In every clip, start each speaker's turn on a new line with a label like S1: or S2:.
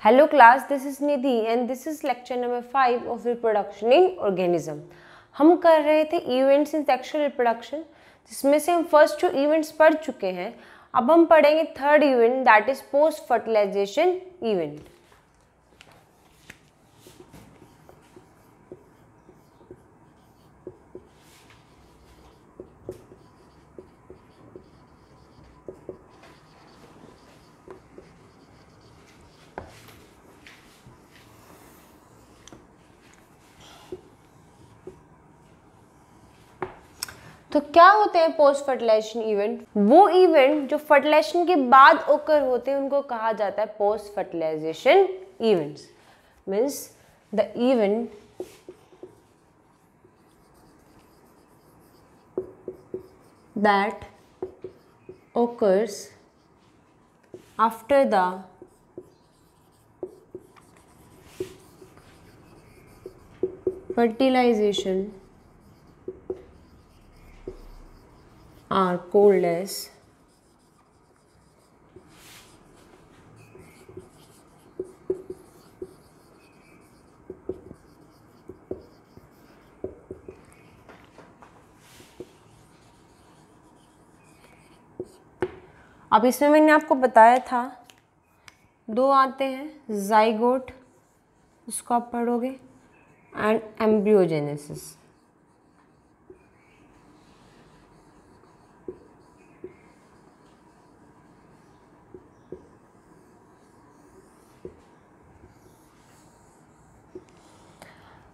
S1: Hello class, this is Nidhi and this is lecture number 5 of reproduction in organism. हम कर रहे थे events in sexual reproduction, जिसमें से हम फर्स्ट 2 इवेंट्स पढ़ चुके हैं. अब हम पढ़ेंगे third event, that is post fertilization event. तो क्या होते हैं पोस्ट फर्टिलाइजेशन इवेंट? वो इवेंट जो फर्टिलाइजेशन के बाद ओकर होते हैं उनको कहा जाता है post fertilization events. Means the event that occurs after the fertilization are called as अब इसमें मैंने आपको बताया था 2 आते हैं, जाइगोट, उसको आप पढ़ोगे, एंड एम्ब्रियोजेनेसिस.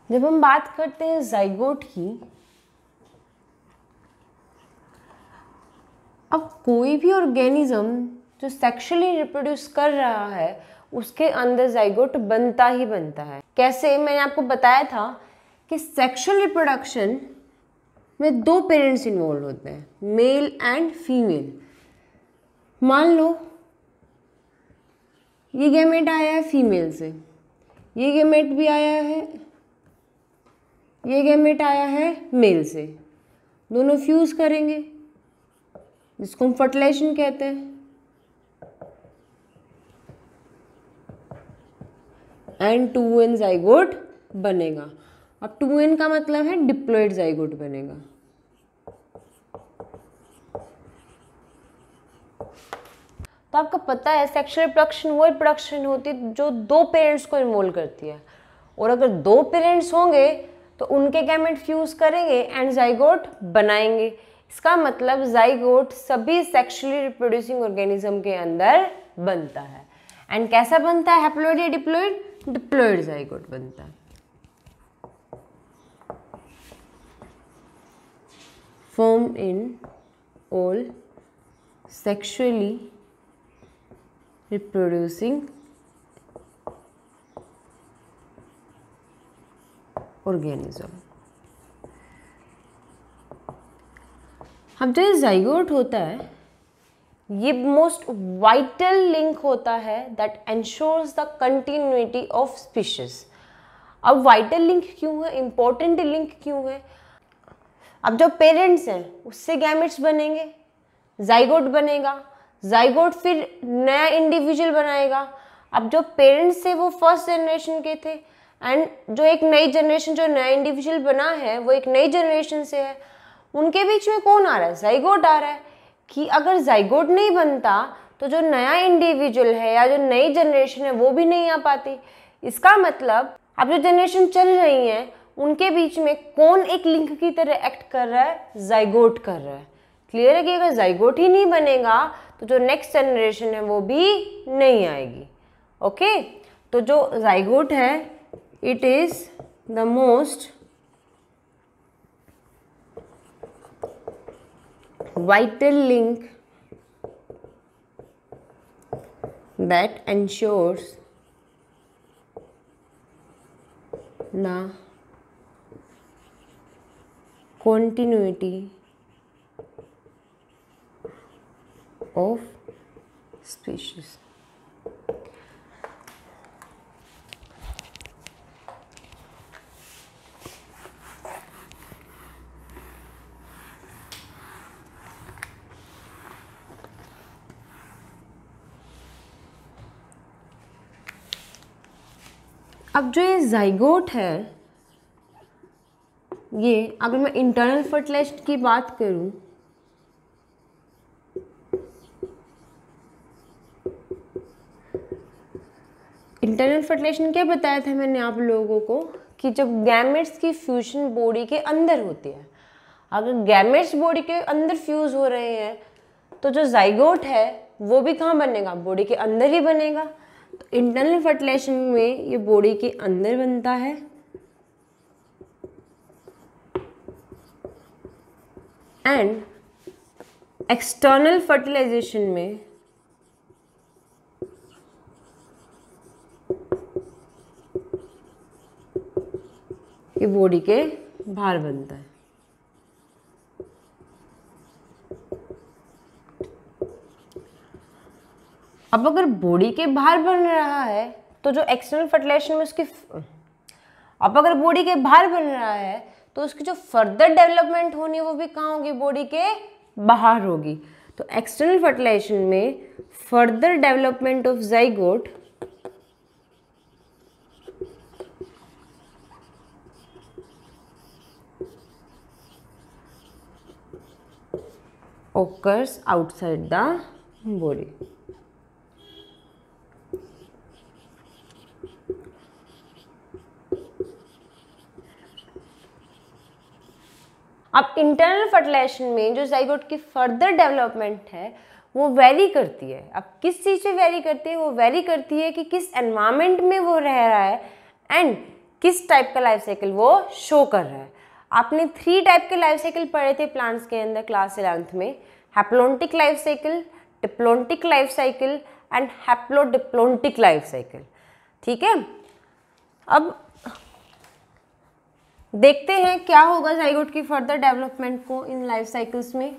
S1: जब हम बात करते हैं जाइगोट की, अब कोई भी ऑर्गेनिज्म जो सेक्सुअली रिप्रोड्यूस कर रहा है उसके अंदर जाइगोट बनता ही बनता है. कैसे? मैंने आपको बताया था कि सेक्सुअल रिप्रोडक्शन में 2 पेरेंट्स इन्वॉल्व होते हैं, मेल एंड फीमेल. मान लो ये गैमेट आया है फीमेल से, ये गैमेट भी आया है, ये गैमेट आया है मेल से. दोनों फ्यूज करेंगे, जिसको हम फर्टिलाइजेशन कहते हैं. एंड 2n जाइगोट बनेगा. अब 2n का मतलब है डिप्लॉइड जाइगोट बनेगा. तो आपको पता है सेक्सुअल रिप्रोडक्शन वो रिप्रोडक्शन होती है जो 2 पेरेंट्स को इन्वॉल्व करती है, और अगर 2 पेरेंट्स होंगे तो उनके गैमेट फ्यूज करेंगे एंड जाइगोट बनाएंगे. इसका मतलब जाइगोट सभी सेक्सुअली रिप्रोड्यूसिंग ऑर्गेनिज्म के अंदर बनता है. एंड कैसा बनता है? हैप्लॉइड या डिप्लॉइड? डिप्लॉइड जाइगोट बनता है. Formed in all sexually reproducing organism. अब जो ये जाइगोट होता है ये मोस्ट वाइटल लिंक होता है that ensures the continuity of species. अब वाइटल लिंक क्यों है, इंपॉर्टेंट लिंक क्यों है? अब जो पेरेंट्स हैं उससे गैमेट्स बनेंगे, जाइगोट बनेगा, जाइगोट फिर नया इंडिविजुअल बनाएगा. अब जो पेरेंट्स थे वो फर्स्ट जनरेशन के थे, एंड जो एक नई जनरेशन, जो नया इंडिविजुअल बना है वो एक नई जनरेशन से है. उनके बीच में कौन आ रहा है? जाइगोट आ रहा है. कि अगर जाइगोट नहीं बनता तो जो नया इंडिविजुअल है या जो नई जनरेशन है वो भी नहीं आ पाती. इसका मतलब अब जो जनरेशन चल रही है उनके बीच में कौन एक लिंक की तरह एक्ट कर रहा है? जाइगोट कर रहा है. क्लियर है कि अगर जाइगोट ही नहीं बनेगा तो जो नेक्स्ट जनरेशन है वो भी नहीं आएगी. ओके, तो जो जाइगोट है it is the most vital link that ensures the continuity of species. अब जो ये जाइगोट है, ये अगर मैं इंटरनल फर्टिलाइजेशन की बात करूं, इंटरनल फर्टिलाइजेशन क्या बताया था मैंने आप लोगों को कि जब गैमेट्स की फ्यूजन बॉडी के अंदर होती है, अगर गैमेट्स बॉडी के अंदर फ्यूज हो रहे हैं तो जो जाइगोट है वो भी कहाँ बनेगा, बॉडी के अंदर ही बनेगा। तो इंटरनल फर्टिलाइजेशन में ये बॉडी के अंदर बनता है, एंड एक्सटर्नल फर्टिलाइजेशन में ये बॉडी के बाहर बनता है। अब अगर बॉडी के बाहर बन रहा है तो जो एक्सटर्नल फर्टिलाइजेशन में उसकी, अब अगर बॉडी के बाहर बन रहा है तो उसकी जो फर्दर डेवलपमेंट होनी है वो भी कहाँ होगी, बॉडी के बाहर होगी। तो एक्सटर्नल फर्टिलाइजेशन में further development of zygote occurs outside the body. अब इंटरनल फर्टिलाइजेशन में जो जाइगोट की फर्दर डेवलपमेंट है वो वेरी करती है। अब किस चीज़ से वेरी करती है, वो वेरी करती है कि किस एनवायरनमेंट में वो रह रहा है एंड किस टाइप का लाइफ साइकिल वो शो कर रहा है। आपने 3 टाइप के लाइफ साइकिल पढ़े थे प्लांट्स के अंदर क्लास 11th में, haplontic life cycle, diplontic life cycle and haplodiplontic life cycle. ठीक है, अब देखते हैं क्या होगा जाइगोट की फर्दर डेवलपमेंट को इन लाइफ साइकिल्स में।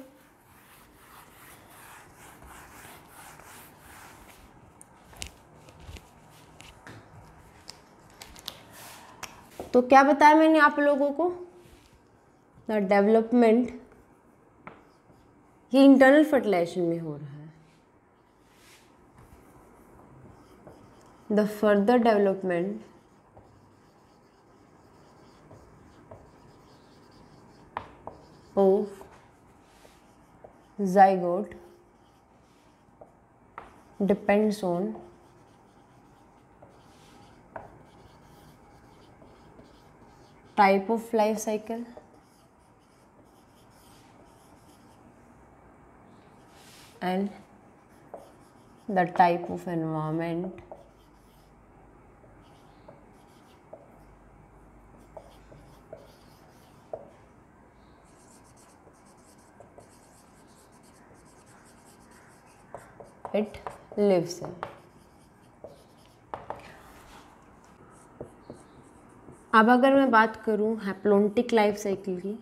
S1: तो क्या बताया मैंने आप लोगों को, द डेवलपमेंट ये इंटरनल फर्टिलाइजेशन में हो रहा है, the further development of zygote depends on type of life cycle and the type of environment it lives in। अब अगर मैं बात करूं हैप्लोन्टिक लाइफ साइकिल की,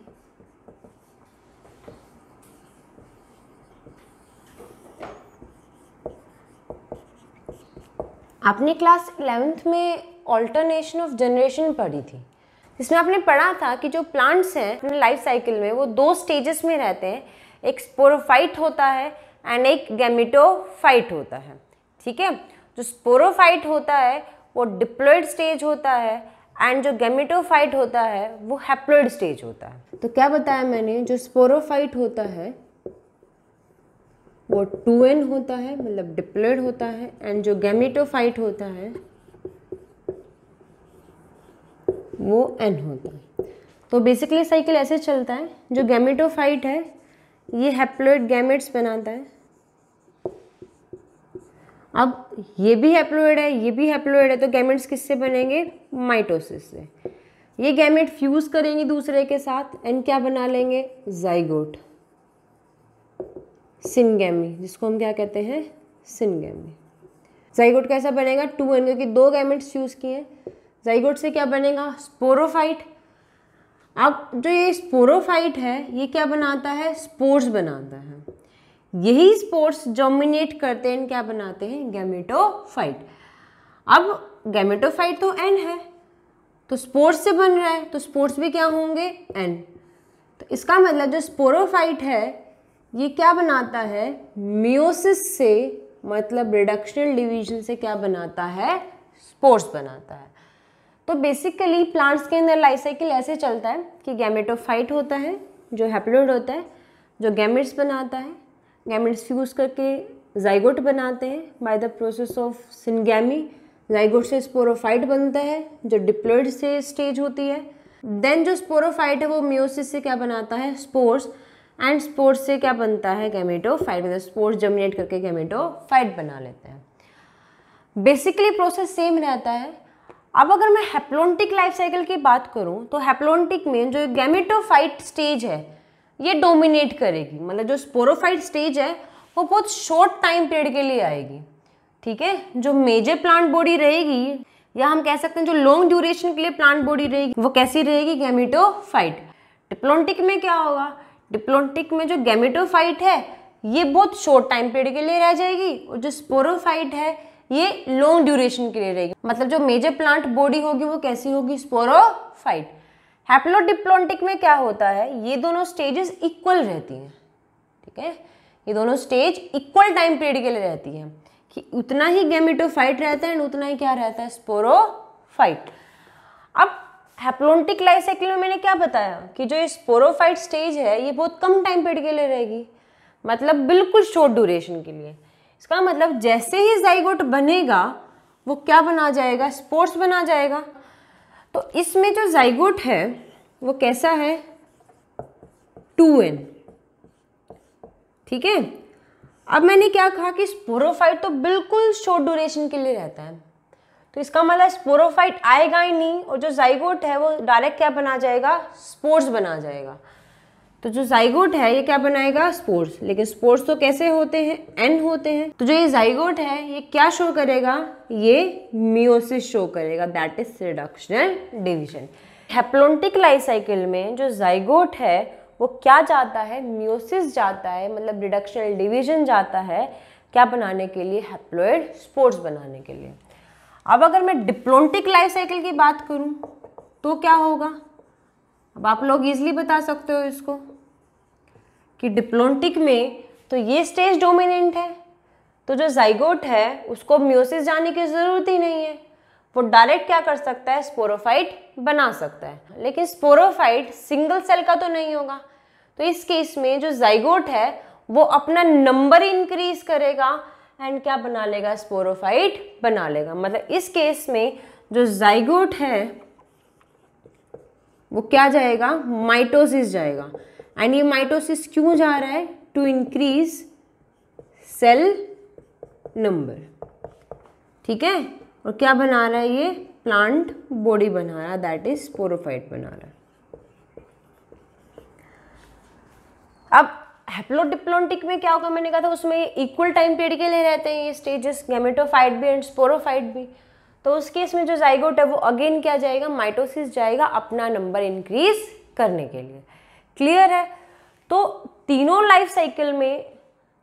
S1: आपने क्लास 11th में ऑल्टरनेशन ऑफ जनरेशन पढ़ी थी, जिसमें आपने पढ़ा था कि जो प्लांट्स हैं अपने लाइफ साइकिल में वो 2 स्टेजेस में रहते हैं, एक स्पोरोफाइट होता है एंड एक गैमेटोफाइट होता है। ठीक है, जो स्पोरोफाइट होता है वो डिप्लॉइड स्टेज होता है एंड जो गैमेटोफाइट होता है वो हैप्लॉइड स्टेज होता है। तो क्या बताया मैंने, जो स्पोरोफाइट होता है वो 2n होता है, मतलब डिप्लॉइड होता है, एंड जो गैमेटोफाइट होता है वो n होता है। तो बेसिकली साइकिल ऐसे चलता है, जो गैमेटोफाइट है ये हैप्लॉइड गैमेट्स बनाता है, अब ये भी हैप्लॉइड है, ये भी हैप्लॉइड है, तो गैमेट्स किससे बनेंगे, माइटोसिस से। ये गैमेट फ्यूज करेंगे दूसरे के साथ एंड क्या बना लेंगे, जाइगोट, सिनगैमी, जिसको हम क्या कहते हैं, सिनगैमी। जाइगोट कैसा बनेगा, 2n, क्योंकि 2 गैमेट्स फ्यूज किए हैं। जाइगोट से क्या बनेगा, स्पोरोफाइट। अब जो ये स्पोरोफाइट है ये क्या बनाता है, स्पोर्स बनाता है। यही स्पोर्स डोमिनेट करते हैं, क्या बनाते हैं, गैमेटोफाइट। अब गैमेटोफाइट तो n है, तो स्पोर्स से बन रहा है, तो स्पोर्स भी क्या होंगे, n। तो इसका मतलब जो स्पोरोफाइट है ये क्या बनाता है, मियोसिस से, मतलब रिडक्शनल डिवीजन से क्या बनाता है, स्पोर्स बनाता है। तो बेसिकली प्लांट्स के अंदर लाइफ साइकिल ऐसे चलता है कि गैमेटोफाइट होता है जो हैप्लोइड होता है, जो गैमेट्स बनाता है, गैमेट्स फ्यूज करके जाइगोट बनाते हैं by the process of syngamy. Zygote से स्पोरोफाइट बनता है जो डिप्लॉइड से स्टेज होती है। देन जो स्पोरोफाइट है वो मियोसिस से क्या बनाता है, स्पोर्स, एंड स्पोर्स से क्या बनता है, गैमेटोफाइट, मतलब स्पोर्स जर्मिनेट करके गैमेटोफाइट बना लेते हैं। बेसिकली प्रोसेस सेम रहता है। अब अगर मैं हैप्लोन्टिक लाइफ साइकिल की बात करूं तो हैप्लोन्टिक में जो गैमेटोफाइट स्टेज है ये डोमिनेट करेगी, मतलब जो स्पोरोफाइट स्टेज है वो बहुत शॉर्ट टाइम पीरियड के लिए आएगी, ठीक है। जो मेजर प्लांट बॉडी रहेगी, या हम कह सकते हैं जो लॉन्ग ड्यूरेशन के लिए प्लांट बॉडी रहेगी, वो कैसी रहेगी, गैमेटोफाइट। डिप्लोन्टिक में क्या होगा, डिप्लोन्टिक में जो गैमेटोफाइट है ये बहुत शॉर्ट टाइम पीरियड के लिए रह जाएगी, और जो स्पोरोफाइट है ये लॉन्ग ड्यूरेशन के लिए रहेगी। मतलब जो मेजर प्लांट बॉडी होगी वो कैसी होगी, स्पोरोफाइट। हैप्लोडिप्लोन्टिक में क्या होता है, ये दोनों स्टेजेस इक्वल रहती हैं, ठीक है। ये दोनों स्टेज इक्वल टाइम पीरियड के लिए रहती है कि उतना ही गैमेटोफाइट रहता है और उतना ही क्या रहता है, स्पोरोफाइट। अब हैप्लोन्टिक लाइफ साइकिल में मैंने क्या बताया कि जो ये स्पोरोफाइट स्टेज है ये बहुत कम टाइम पीरियड के लिए रहेगी, मतलब बिल्कुल शॉर्ट ड्यूरेशन के लिए। इसका मतलब जैसे ही जाइगोट बनेगा वो क्या बना जाएगा, स्पोर्स बना जाएगा। तो इसमें जो जाइगोट है वो कैसा है, 2n, ठीक है। अब मैंने क्या कहा कि स्पोरोफाइट तो बिल्कुल शॉर्ट ड्यूरेशन के लिए रहता है, तो इसका मतलब स्पोरोफाइट आएगा ही नहीं, और जो जाइगोट है वो डायरेक्ट क्या बना जाएगा, स्पोर्स बना जाएगा। तो जो जाइगोट है ये क्या बनाएगा, स्पोर्स। लेकिन स्पोर्स तो कैसे होते हैं, एन होते हैं। तो जो ये जाइगोट है ये क्या शो करेगा, ये मियोसिस शो करेगा, that is reductional division. Haplontic life cycle में जो जाइगोट है वो क्या जाता है, मियोसिस जाता है, मतलब रिडक्शनल डिवीजन जाता है, क्या बनाने के लिए, हैप्लोइड स्पोर्स बनाने के लिए। अब अगर मैं डिप्लोन्टिक लाइफ साइकिल की बात करूं तो क्या होगा, अब आप लोग इजीली बता सकते हो इसको कि डिप्लोन्टिक में तो ये स्टेज डोमिनेंट है, तो जो जाइगोट है उसको मियोसिस जाने की जरूरत ही नहीं है, वो डायरेक्ट क्या कर सकता है, स्पोरोफाइट बना सकता है। लेकिन स्पोरोफाइट सिंगल सेल का तो नहीं होगा, तो इस केस में जो जाइगोट है वो अपना नंबर इंक्रीज करेगा एंड क्या बना लेगा, स्पोरोफाइट बना लेगा। मतलब इस केस में जो जाइगोट है वो क्या जाएगा, माइटोसिस जाएगा। एंड ये माइटोसिस क्यों जा रहा है, टू इंक्रीज सेल नंबर, ठीक है। और क्या बना रहा है, ये प्लांट बॉडी बना रहा है, दैट इज स्पोरोफाइट बना रहा है। अब हैप्लोडिप्लोन्टिक में क्या होगा, मैंने कहा था उसमें इक्वल टाइम पीरियड के लिए रहते हैं ये स्टेजेस, गैमेटोफाइट भी एंड स्पोरोफाइट भी। तो उस केस में जो जाइगोट है वो अगेन क्या जाएगा, माइटोसिस जाएगा अपना नंबर इंक्रीज करने के लिए। क्लियर है। तो तीनों लाइफ साइकिल में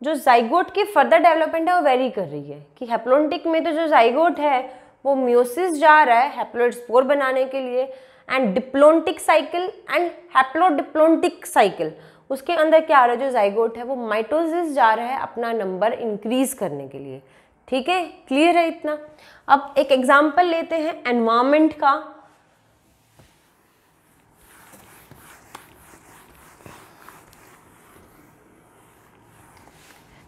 S1: जो जाइगोट की फर्दर डेवलपमेंट है वो वेरी कर रही है कि हैप्लोन्टिक में तो जो जाइगोट है वो मियोसिस जा रहा है हैप्लोइड स्पोर बनाने के लिए, and diplontic cycle and haplodiplontic cycle उसके अंदर क्या आ रहा है, जो जाइगोट है वो माइटोसिस जा रहा है अपना नंबर इंक्रीज करने के लिए। ठीक है, क्लियर है इतना। अब एक एग्जांपल लेते हैं एनवायरनमेंट का।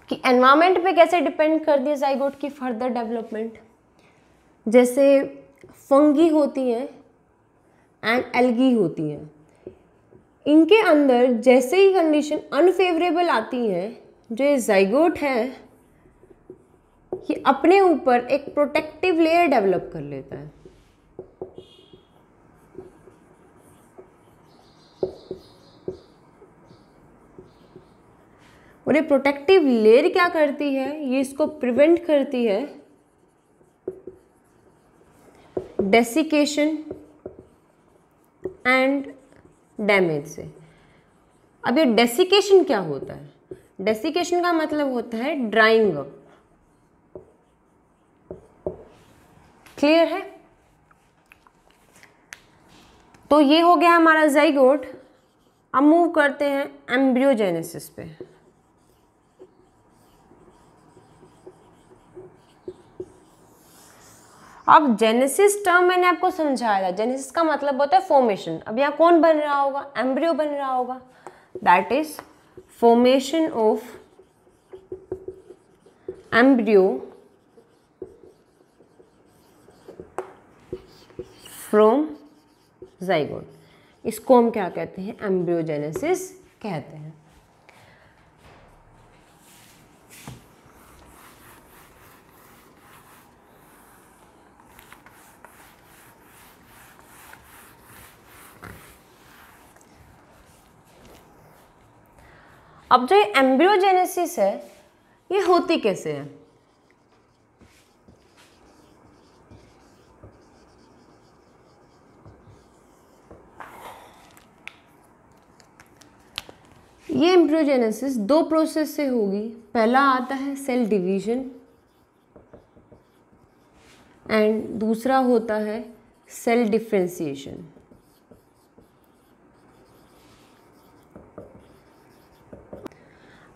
S1: कि एनवायरनमेंट पे कैसे डिपेंड कर दिया जाइगोट की फर्दर डेवलपमेंट। जैसे फंगी होती हैं एंड एल्गी होती हैं, इनके अंदर जैसे ही कंडीशन अनफेवरेबल आती है, जो ये जाइगोट है ये अपने ऊपर एक प्रोटेक्टिव लेयर डेवलप कर लेता है। और ये प्रोटेक्टिव लेयर क्या करती है, ये इसको प्रिवेंट करती है डेसिकेशन एंड डैमेज से। अब ये डेसिकेशन क्या होता है? डेसिकेशन का मतलब होता है ड्राइंग अप। क्लियर है? तो ये हो गया हमारा जाइगोट। अब मूव करते हैं एम्ब्रियोजेनेसिस पे। अब जेनेसिस टर्म मैंने आपको समझाया था, जेनेसिस का मतलब होता है फॉर्मेशन। अब यहाँ कौन बन रहा होगा, एम्ब्रियो बन रहा होगा, that is formation of embryo from zygote. इसको हम क्या कहते हैं, एम्ब्रियोजेनेसिस कहते हैं। अब जो ये एम्ब्रियोजेनेसिस है ये होती कैसे है? ये एम्ब्रियोजेनेसिस दो प्रोसेस से होगी। पहला आता है सेल डिवीजन एंड दूसरा होता है सेल डिफरेंशिएशन।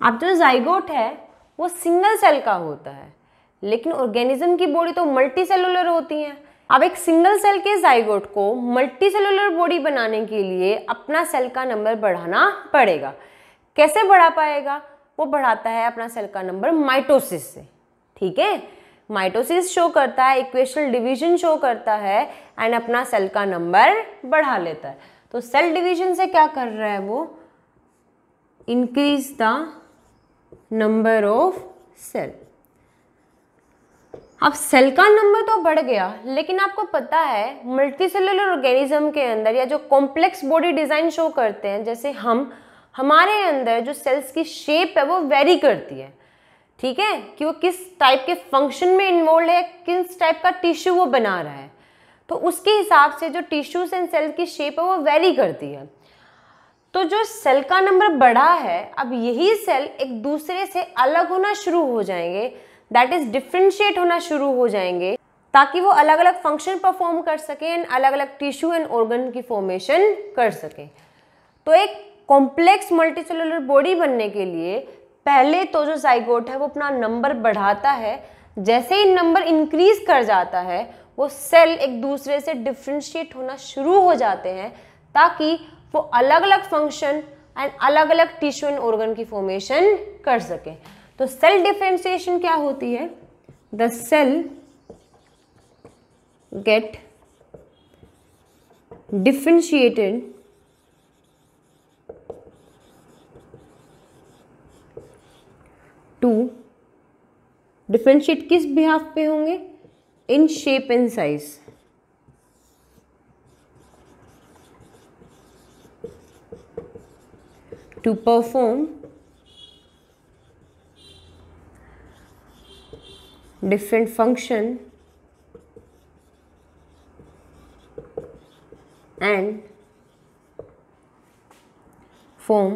S1: अब जो जाइगोट है वो सिंगल सेल का होता है, लेकिन ऑर्गेनिज्म की बॉडी तो मल्टी सेलुलर होती है। अब एक सिंगल सेल के जाइगोट को मल्टी सेलुलर बॉडी बनाने के लिए अपना सेल का नंबर बढ़ाना पड़ेगा। कैसे बढ़ा पाएगा? वो बढ़ाता है अपना सेल का नंबर माइटोसिस से। ठीक है, माइटोसिस शो करता है, इक्वेशनल डिवीजन शो करता है एंड अपना सेल का नंबर बढ़ा लेता है। तो सेल डिवीजन से क्या कर रहा है वो, increase the number of cell. अब सेल का नंबर तो बढ़ गया, लेकिन आपको पता है मल्टी सेलुलर ऑर्गेनिज्म के अंदर या जो कॉम्प्लेक्स बॉडी डिजाइन शो करते हैं, जैसे हमारे अंदर जो सेल्स की शेप है वो वेरी करती है। ठीक है, कि वो किस टाइप के फंक्शन में इन्वॉल्व है, किस टाइप का टिश्यू वो बना रहा है, तो उसके हिसाब से जो टिश्यूज एंड सेल की शेप है वो वेरी करती है। तो जो सेल का नंबर बढ़ा है, अब यही सेल एक दूसरे से अलग होना शुरू हो जाएंगे, दैट इज डिफ्रेंशिएट होना शुरू हो जाएंगे, ताकि वो अलग अलग फंक्शन परफॉर्म कर सके एंड अलग अलग टिश्यू एंड ऑर्गन की फॉर्मेशन कर सके। तो एक कॉम्प्लेक्स मल्टीसेलुलर बॉडी बनने के लिए पहले तो जो जाइगोट है वो अपना नंबर बढ़ाता है। जैसे ही नंबर इंक्रीज कर जाता है, वो सेल एक दूसरे से डिफ्रेंशिएट होना शुरू हो जाते हैं, ताकि वो अलग अलग फंक्शन एंड अलग अलग टिश्यू एंड ऑर्गन की फॉर्मेशन कर सके। तो सेल डिफरेंशिएशन क्या होती है? The cell get differentiated to, differentiate किस बिहाफ पे होंगे? In shape and size. To perform different function and form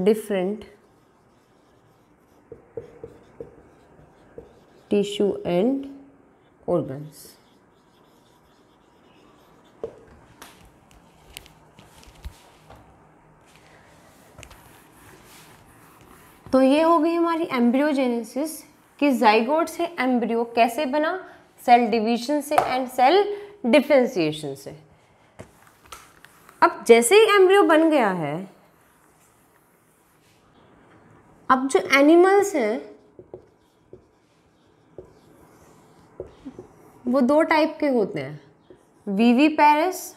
S1: different tissue and organs। तो ये हो गई हमारी एम्ब्रियोजेनेसिस कि जाइगोट से एम्ब्रियो कैसे बना, सेल डिवीजन से एंड सेल डिफरेंशिएशन से। अब जैसे ही एम्ब्रियो बन गया है, अब जो एनिमल्स हैं वो दो टाइप के होते हैं, विविपेरस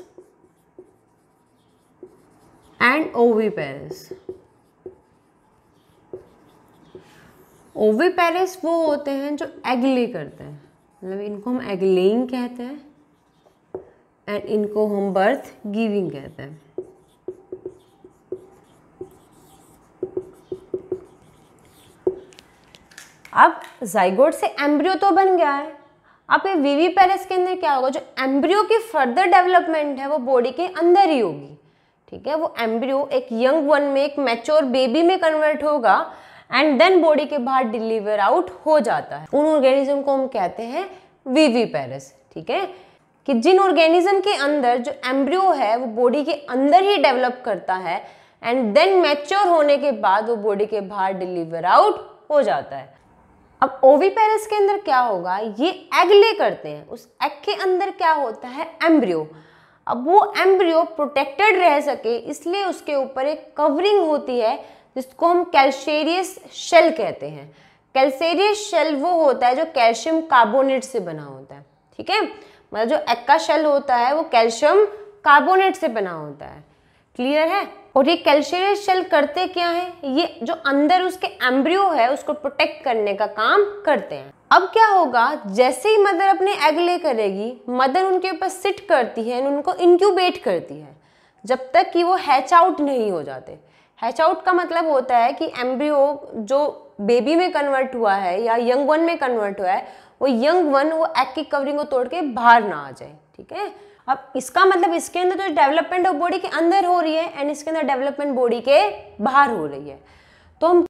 S1: एंड ओविपेरस। ओविपेरस वो होते हैं जो एग ले करते हैं, मतलब इनको हम एग लेइंग कहते हैं एंड इनको हम बर्थ गिविंग कहते हैं। अब जाइगोट से एम्ब्रियो तो बन गया है, अब ये विविपेरस के अंदर क्या होगा, जो एम्ब्रियो की फर्दर डेवलपमेंट है वो बॉडी के अंदर ही होगी। ठीक है, वो एम्ब्रियो एक यंग वन में, एक मैच्योर बेबी में कन्वर्ट होगा एंड देन बॉडी के बाहर डिलीवर आउट हो जाता है। उन ऑर्गेनिज्म को हम कहते हैं विविपेरस। ठीक है, कि जिन ऑर्गेनिज्म के अंदर जो एम्ब्रियो है वो बॉडी के अंदर ही डेवलप करता है एंड देन मैच्योर होने के बाद वो बॉडी के बाहर डिलीवर आउट हो जाता है। अब ओविपेरस के अंदर क्या होगा, ये एग ले करते हैं, उस एग के अंदर क्या होता है, एम्ब्रियो। अब वो एम्ब्रियो प्रोटेक्टेड रह सके इसलिए उसके ऊपर एक कवरिंग होती है जिसको हम कैल्शियस शेल कहते हैं। कैल्शियस शेल वो होता है जो कैल्शियम कार्बोनेट से बना होता है, ठीक है, मतलब जो एग का शेल होता है वो कैल्शियम कार्बोनेट से बना होता है, क्लियर है। और ये कैल्शियस शेल करते क्या है, ये जो अंदर उसके एम्ब्रियो है उसको प्रोटेक्ट करने का काम करते हैं। अब क्या होगा, जैसे ही मदर अपने एग ले करेगी, मदर उनके ऊपर सिट करती है, उनको इंक्यूबेट करती है जब तक कि वो हैच आउट नहीं हो जाते। हैच आउट का मतलब होता है कि एम्ब्रियो जो बेबी में कन्वर्ट हुआ है या यंग वन में कन्वर्ट हुआ है, वो यंग वन वो एग की कवरिंग को तोड़ के बाहर ना आ जाए, ठीक है। अब इसका मतलब इसके अंदर तो डेवलपमेंट ऑफ बॉडी के अंदर हो रही है एंड इसके अंदर डेवलपमेंट बॉडी के बाहर हो रही है। तो हम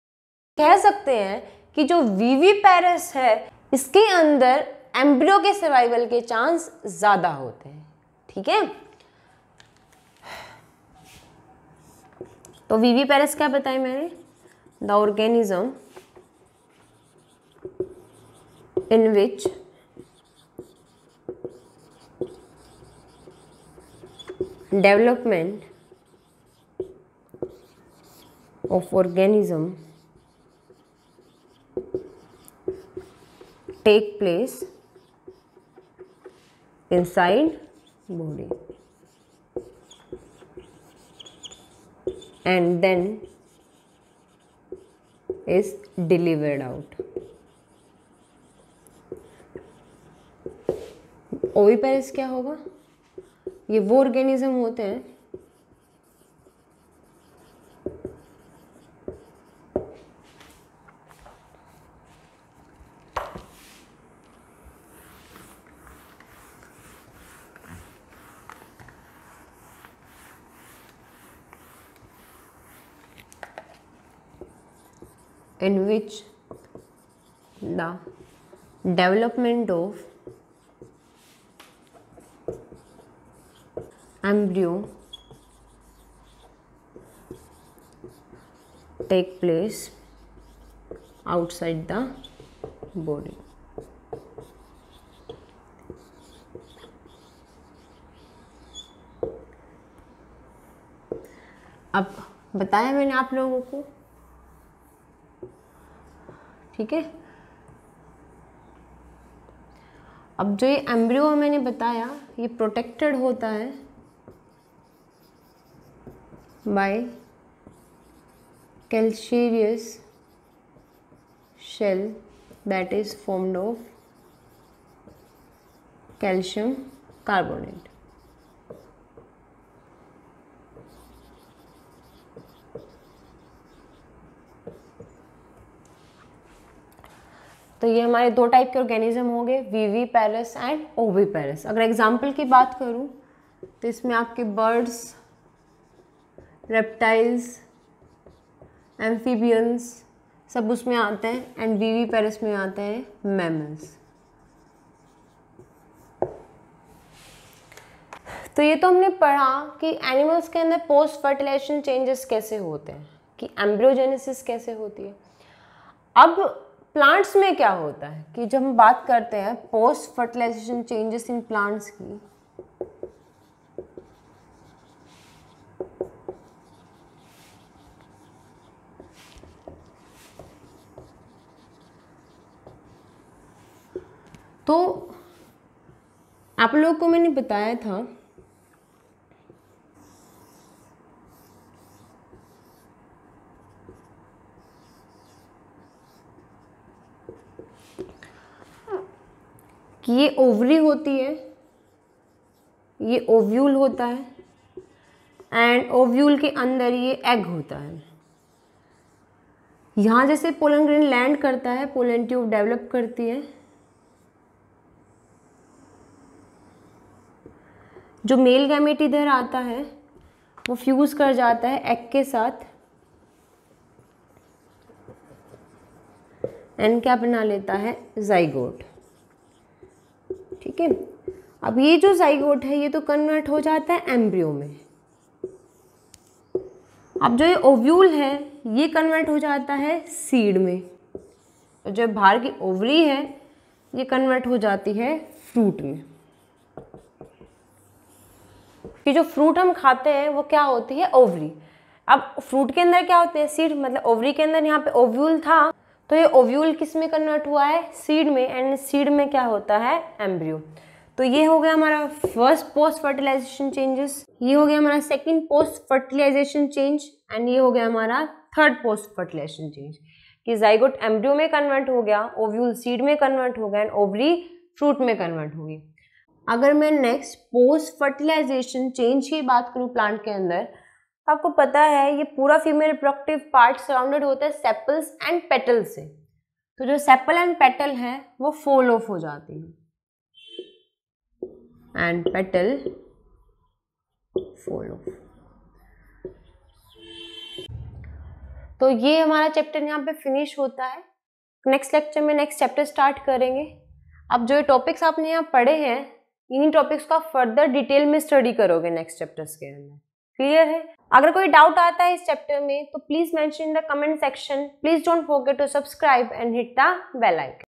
S1: कह सकते हैं कि जो विविपेरस है इसके अंदर एम्ब्रियो के सर्वाइवल के चांस ज्यादा होते हैं, ठीक है। तो विविपेरस क्या बताया मैंने, the organism in which development of organism take place inside body and then is delivered out. Oviparous क्या होगा, ये वो ऑर्गेनिज्म होते हैं in which the development of embryo take place outside the body. अब बताया मैंने आप लोगों को, ठीक है। अब जो ये एम्ब्रियो मैंने बताया ये प्रोटेक्टेड होता है by calcareous shell that is formed of calcium carbonate. तो ये हमारे दो टाइप के ऑर्गेनिज्म हो गए, विविपेरस एंड ओविपेरस। अगर एग्जाम्पल की बात करूं तो इसमें आपके बर्ड्स, रेप्टाइल्स, एम्फीबियंस सब उसमें आते हैं एंड विविपेरस में आते हैं मैमल्स। तो ये तो हमने पढ़ा कि एनिमल्स के अंदर पोस्ट फर्टिलाइजेशन चेंजेस कैसे होते हैं, कि एम्ब्रियोजेनेसिस कैसे होती है। अब प्लांट्स में क्या होता है कि जब हम बात करते हैं post fertilization changes in plants की, तो आप लोगों को मैंने बताया था कि ये ओवरी होती है, ये ओव्यूल होता है एंड ओव्यूल के अंदर ये एग होता है। यहाँ जैसे पोलन ग्रेन लैंड करता है, पोलन ट्यूब डेवलप करती है, जो मेल गैमेट इधर आता है वो फ्यूज कर जाता है एग के साथ एंड क्या बना लेता है, जाइगोट, ठीक है। अब ये जो जाइगोट है ये तो कन्वर्ट हो जाता है एम्ब्रियो में। अब जो ये ओव्यूल है ये कन्वर्ट हो जाता है सीड में। तो जो बाहर की ओवरी है ये कन्वर्ट हो जाती है फ्रूट में। कि जो फ्रूट हम खाते हैं वो क्या होती है, ओवरी। अब फ्रूट के अंदर क्या होते हैं, सीड, मतलब ओवरी के अंदर यहाँ पे ओव्यूल था, तो ये ओव्यूल किस में कन्वर्ट हुआ है, सीड में, एंड सीड में क्या होता है, एम्ब्रियो। तो ये हो गया हमारा फर्स्ट पोस्ट फर्टिलाइजेशन चेंजेस, ये हो गया हमारा second post fertilization change, and ये हो गया हमारा थर्ड पोस्ट फर्टिलाइजेशन चेंज, कि जाइगोट एम्ब्रियो में कन्वर्ट हो गया, ओव्यूल सीड में कन्वर्ट हो गया, एंड ओवरी फ्रूट में कन्वर्ट हो गई। अगर मैं नेक्स्ट पोस्ट फर्टिलाइजेशन चेंज की बात करूँ प्लांट के अंदर, तो आपको पता है ये पूरा फीमेल रिप्रोडक्टिव पार्ट सराउंडेड होता है सेपल्स एंड पेटल से। तो जो सेपल एंड पेटल है वो फॉल ऑफ हो जाती है, एंड पेटल फॉल ऑफ। तो ये हमारा चैप्टर यहाँ पे फिनिश होता है। नेक्स्ट लेक्चर में नेक्स्ट चैप्टर स्टार्ट करेंगे। अब जो टॉपिक्स आपने यहाँ पढ़े हैं, इन्हीं टॉपिक्स का फर्दर डिटेल में स्टडी करोगे नेक्स्ट चैप्टर्स के अंदर। क्लियर है? अगर कोई डाउट आता है इस चैप्टर में तो please mention in the comment section. Please don't forget to subscribe and hit the bell icon.